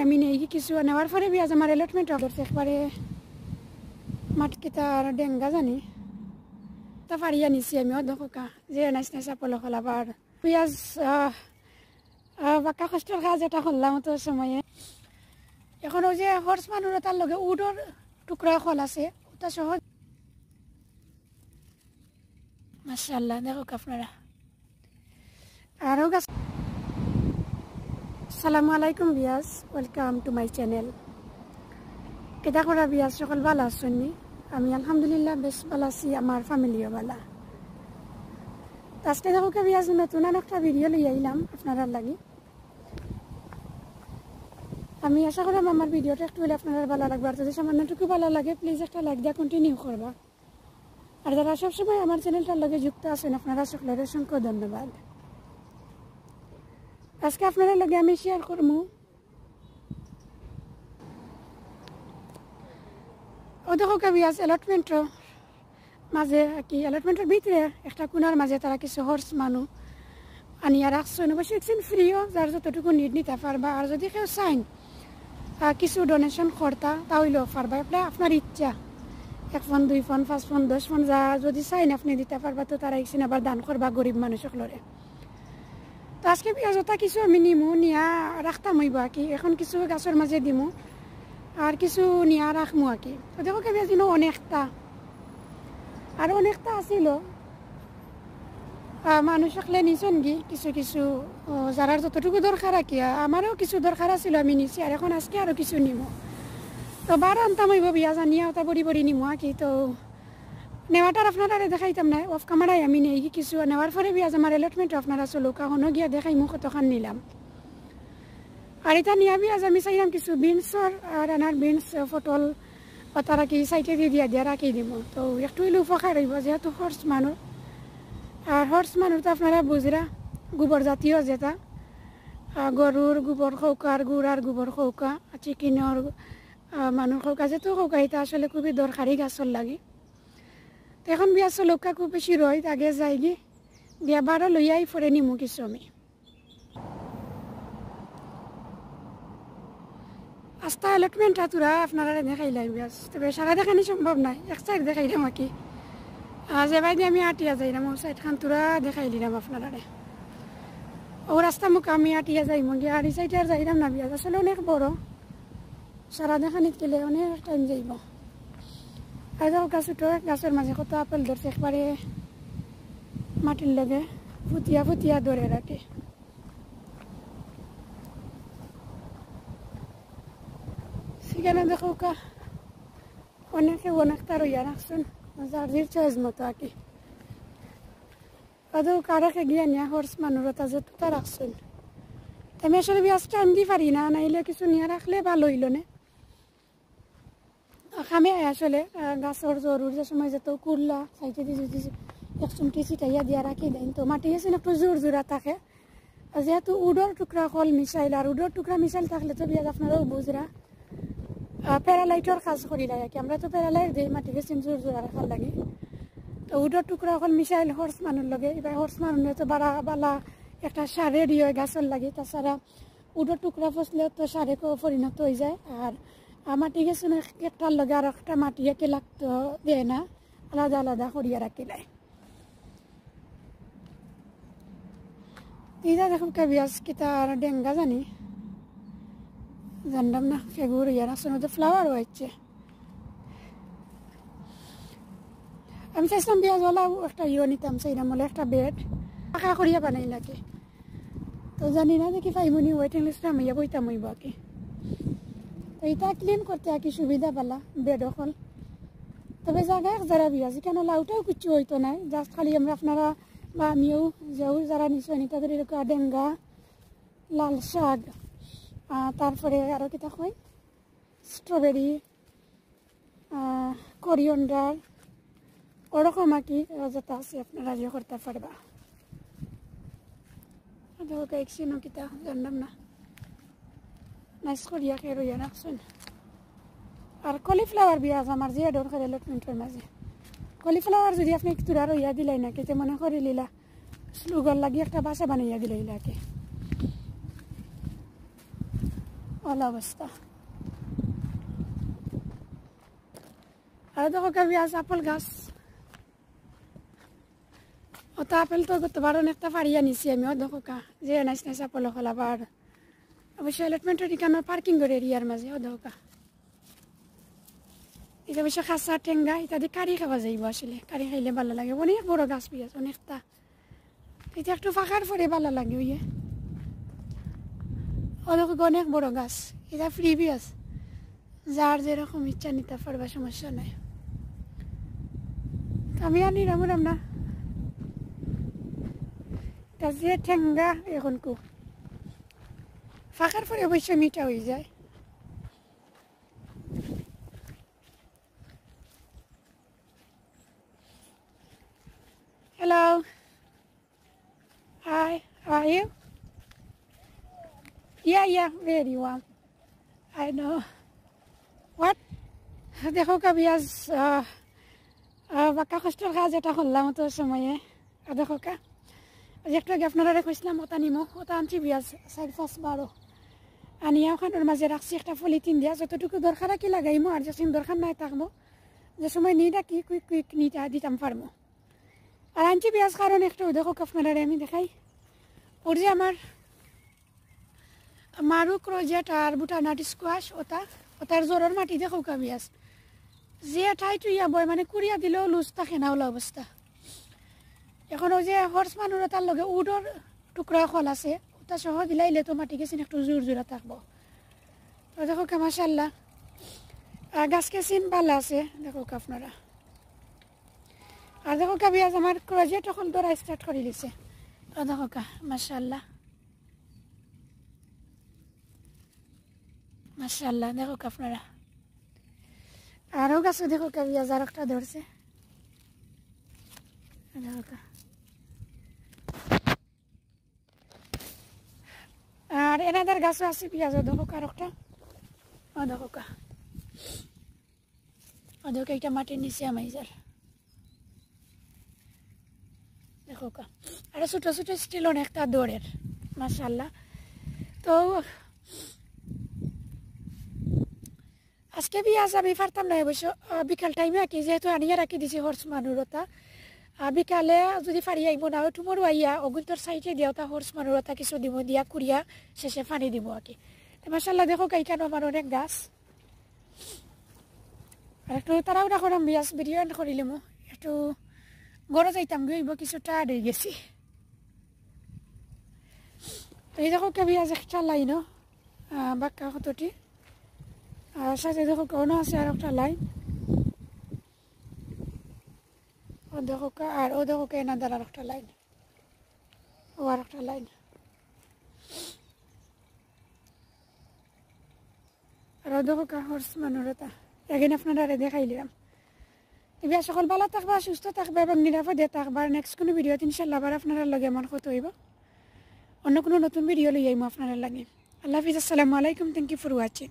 আমি নেই কিছু নেওয়ার পরে বিয়াজ আমার অ্যালটমেন্ট করছে একবারে মাঠকিতা আর ডেঙ্গা জানি তা পারিয়া নিছি আমি অধ্যকা যে নাইস নাইস আপল খোলাবার বিয়াজ বাক্কা কষ্টের কাজ এটা করলাম তো সময়ে এখন ওই যে হর্স মানুষ তার লগে উডর টুকরা খোল আছে ওটা সহজ মাশাআল্লাহ দেখো আপনারা আরও গাছ আসসালামু আলাইকুম বিয়াজ ওয়েলকাম টু মাই চ্যানেল কেটা করা বিয়াজ সকল ভালো আছেন আমি আলহামদুলিল্লাহ বেশ ভালো আছি আমার ফ্যামিলিও ভালো আজকে দেখো বিয়াজ নতুন একটা ভিডিও লিয়ে আইলাম আপনারা লাগি আমি আশা করি আমার ভিডিওটা একটু হলে আপনারা ভালো লাগবে আর যদি সামান্যটুকু ভালো লাগে প্লিজ একটা লাইক দিয়ে কন্টিনিউ করবা আর যারা সবসময় আমার চ্যানেলটার লগে যুক্ত আছেন আপনারা সকলের অসংখ্য ধন্যবাদ আজকে আপনাদের লগে আমি শেয়ার করবো ও দেখো বিয়াজ অ্যালটমেন্টের মাঝে কি অ্যালটমেন্টের ভিতরে একটা কোনার মাঝে তারা কিছু হর্স মানুষ আনিয়া রাখছেন অবশ্যই একদিন ফ্রিও যার যতটুকু নিট নিতে পারবা আর যদি কেউ চাইন কিছু ডোনেশন করতা তাহলেও পারবা এটা আপনার ইচ্ছা 1 ফোন 2 ফোন 5 ফোন 10 ফোন যা যদি চাইন আপনি দিতে পারবা তো তারা একদিন আবার দান করবা গরিব মানুষগুলোরে তো আজকে বিয়াজতা কিছু আমি নিমু নিয়া রাখতাম হইব আর কি এখন কিছু গাছের মাঝে দিমু আর কিছু নিয়া রাখমু আর কি তো দেখো বিয়াজ অনেকটা আর অনেকটা আসিল মানুষ সকলে নিছেন কি কিছু কিছু যারা যতটুকু দরকার আর কি আমারও কিছু দরকার আছিল আমি নিছি আর এখন আজকে আরও কিছু নিমু তো বার আনতাম হইব বিয়াজ আনিয়া ওটা বড়ি বড়ি নিমু আর কি তো নেওয়াটার আপনারা দেখাইতাম না অফ ক্যামেরায় আমি নেই কিছু নেওয়ার পরে বিয়াজ আমার অ্যালটমেন্ট আপনারা চলো কাহনো গিয়া দেখাই মু কতখান নিলাম আর এটা নিয়া বিয়াজ আমি চাইলাম কিছু বিনসর আর আনার বিনস পটল তারা কি সাইটে দিয়ে দিয়া রাখি দিব তো একটু হইলে উপকার হইব যেহেতু হর্স মানুষ আর হর্স মানুষ তো আপনারা বুঝরা গোবর জাতীয় যেটা গরুর গোবর খৌকার গুড়ার গোবর খৌকা চিকেনের মানুষ খৌকা যেহেতু খৌকা এটা আসলে খুবই দরকারি গাছর লাগে তো এখন বিয়া চলকা খুব বেশি রয় আগে যাই গি বিয়া বারো লইয়াই ফরে নিমু কিছু আমি আস্তা অ্যালটমেন্টটা তোরা আপনারা দেখাইলাই বিয়াজ তবে সারা দেখানি সম্ভব নাই এক সাইড দেখাইলাম আর কি যে বাইদি আমি আটিয়া যাইলাম ও সাইড খান তোরা দেখাই দিলাম আপনারা ও রাস্তা মুখ আমি আটিয়া যাইম গিয়ে আর এই সাইডে আর যাইলাম না বিয়াজ আসলে অনেক বড় সারা দেখানিত গেলে অনেক টাইম যাইব আর দেখো গাছ উঠো গাছের মাঝে কত আপেল ধরছে একবারে মাটির লগে ফুটিয়া ফুটিয়া ধরে রাখে সেখানে দেখো অনেকে অনেকটা রইয়া রাখছেন যার চয়েস মতো আর কি আদৌ কারাকে গিয়ে নিয়ে হর্স মানুষরা যে তুতা রাখছেন আমি আসলে বিয়াজটা আনতে পারি না নাইলে কিছু নিয়ে রাখলে ভালো হইল না খামে আসলে গাছের জরুর যে সময় যেত কুরলা সাইডে দিয়ে যদি এক চুমটি ছিটাইয়া দিয়া রাখি দেন তো মাটি গেছে একটু জোর জোড়া থাকে যেহেতু উডর টুকরা কল মিসাইল আর উডর টুকরা মিসাইল থাকলে তো বিয়াজ আপনারাও বুঝরা প্যারালাইটর কাজ করি লাগে কি আমরা তো প্যারালাইট দিই মাটি গেছে জোর জোড়া রাখার লাগে তো উডর টুকরা কল মিসাইল হর্স মানুষ লাগে এবার হর্স মানুষ তো বাড়া বালা একটা সারে দিয়ে গাছের লাগে তাছাড়া উডর টুকরা ফসলে তো সারে পরিণত হয়ে যায় আর মাটি গেছে একটার লগে আর একটা মাটি একে লাগতো দেয় না আলাদা আলাদা করিয়া রাখিলাই এইটা দেখুন বিয়াজ কিতা আর ডেঙ্গা জানি জানলাম না ফেগুর ইয়ার আসলে তো ফ্লাওয়ারও হচ্ছে আমি চাইছিলাম বিয়াজওয়ালা একটা নিতাম চাইলাম বলে একটা বেড পাকা করিয়া বানাই লাগে তো জানি না দেখি ফাইমনি ওয়েটিং লিস্টে আমি বইতাম হইব আর কি তো এটা ক্লিন করতে আর কি সুবিধা পালা বেড হল তবে জায়গা এক যারা বিয়াজ কেন লাউটাও কিছু হইতো নাই জাস্ট খালি আমরা আপনারা বা আমিও যাও যারা নিশ্চয় তাদের এরকম ডেঙ্গা লাল শাক তারপরে আরও কিতা হয় স্ট্রবেরি কোরিয়ান্ডার ওরকম আর কি যেটা আছে আপনারা ইয়ে করতে পারবা একশিনো কিতা জানলাম না নাইস করিয়া খেয়ে রইয়া রাখছেন আর কলিফ্লাওয়ার বিয়াজ আমার যে দরকার অ্যালটমেন্টের মাঝে কলিফ্লাওয়ার যদি আপনি তুরা রইয়া দিলাই না কেতে মনে করে লীলা স্লুগর লাগি একটা বাসা বানাইয়া দিলাই লাকে ভালো অবস্থা। আর দেখো কবি আজ আপেল গাছ, ওটা আপেল তো গতবার অনেকটা পাড়িয়ে নিছি আমি। দেখো কা যে নাইস নাইস আপেল খোলাবার অবশ্যই এলটমেন্টের এখানে পার্কিং করে এরিয়ার মাঝে। দেখো কা এটা অবশ্য খাসা টেঙ্গা, এটা দিয়ে কারি খাওয়া যাইব। আসলে কারি খাইলে ভালো লাগে। অনেক বড় গাছ পিঁয়াজ অনেকটা, এটা একটু ফাঁকার পরে ভালো লাগে। ওইয়ে ও দেখো অনেক বড় গাছ, এটা ফ্রি পিঁয়াজ, যার যেরকম ইচ্ছা নিতে পারবা, সমস্যা নাই। আমি আর নিরাম না, এটা যে ঠেঙ্গা এখন কু ফাঁকার পরে অবশ্যই মিঠা হয়ে যায়। Hello. Hi, how are you? Yeah, very warm. I know. What? দেখো কবি আজ বাক্কা কষ্টের কাজ এটা করলাম তো সময়ে। দেখো কা আজ একটু আগে আপনারা কইছিলাম ওটা নিমো, ওটা আনছি পিঁয়াজ 4-5 আনিয়া ওখানের মাঝে রাখছি একটা পলিথিন দিয়া, যতটুকু দরকার কি লাগাইমো, আর যখন দরকার নাই থাকবো যে সময় নিয়ে ডাকি কুইক নিটা দিতাম পারবো। আর আনছি পেঁয়াজ কারণ একটু দেখো আপনারা আমি দেখাই, ওর যে আমার মারুক রোজেট আর বুটানাট স্কোয়াশ ওটার জোরের মাটি দেখো কা পেঁয়াজ যে ঠাইট ইয়া বয়, মানে কুড়িয়া দিলেও লুজ থাকে না ওলা অবস্থা। এখন ওই যে হর্স মানুষ তার লগে উডর টুকরা খোল আছে, ওটা সহ দিলাইলে তো মাটি গেছেন একটু জোরা থাকবো। তো দেখো কা মাশাল্লাহ গাছ কেসিন ভালো আছে দেখো কা আপনারা। আর দেখো কা পেঁয়াজ আমার ক্রজেট এখন ধরা স্টার্ট করে দিছে। তো দেখো কা মাশাল্লাহ মাশাল্লাহ দেখো কা আপনারা। আরও গাছও দেখো কা পেঁয়াজ আর একটা ধরছে দেখো কা। আর এনাদের গাছও আছে পেঁয়াজও দেখো কা আর একটা। ও দেখো কা ও দেখো একটা মাটির নিচে আমাইজার দেখো কা। আর ছোট ছোট স্টিল অনেকটা দৌড়ের মাশাল্লাহ। তো আজকে পেঁয়াজ আমি পারতাম না অবশ্য বিকাল টাইমে আঁকি, যেহেতু আনিয়ে রাখি দিছি হর্স মানুরতা। বিকালে যদি ফাড়ি আইব না হয় টুমোর আইয়া অগুন্তর সাইডে দিয়া ওটা হর্স মানুরতা কিছু দিব, দিয়া কুড়িয়া শেষে পানি দিব আর কি। তো মাশাল্লাহ দেখো কাইকানো আমার অনেক গাছ। আর একটু তারাও না করাম পেঁয়াজ ভিডিও করিলাম, একটু গড়ে যাইতাম গইব কিছুটা হয়ে গেছি। তো এই দেখো কে পেঁয়াজ একটা লাইনও বাক্কা কতটি, আর সাথে দেখো কোনো আছে আর একটা লাইন। ও দেখো কা আর ও দেখো কে এনাদার আর একটা লাইন, ও আর একটা লাইন। আর ও দেখো কা হর্স মানুরতা এখানে আপনারা দেখাইলাম। এবার সকল ভালো থাকবা, সুস্থ থাকবা এবং নিরাপদে থাকবা। নেক্সট কোনো ভিডিওতে ইনশাল্লাহ আবার আপনারা লগে আমার কথা হইব, অন্য কোনো নতুন ভিডিও লই আইমো আপনারা লাগে। আল্লাহ হাফিজ, আসসালামু আলাইকুম, থ্যাংক ইউ ফর ওয়াচিং।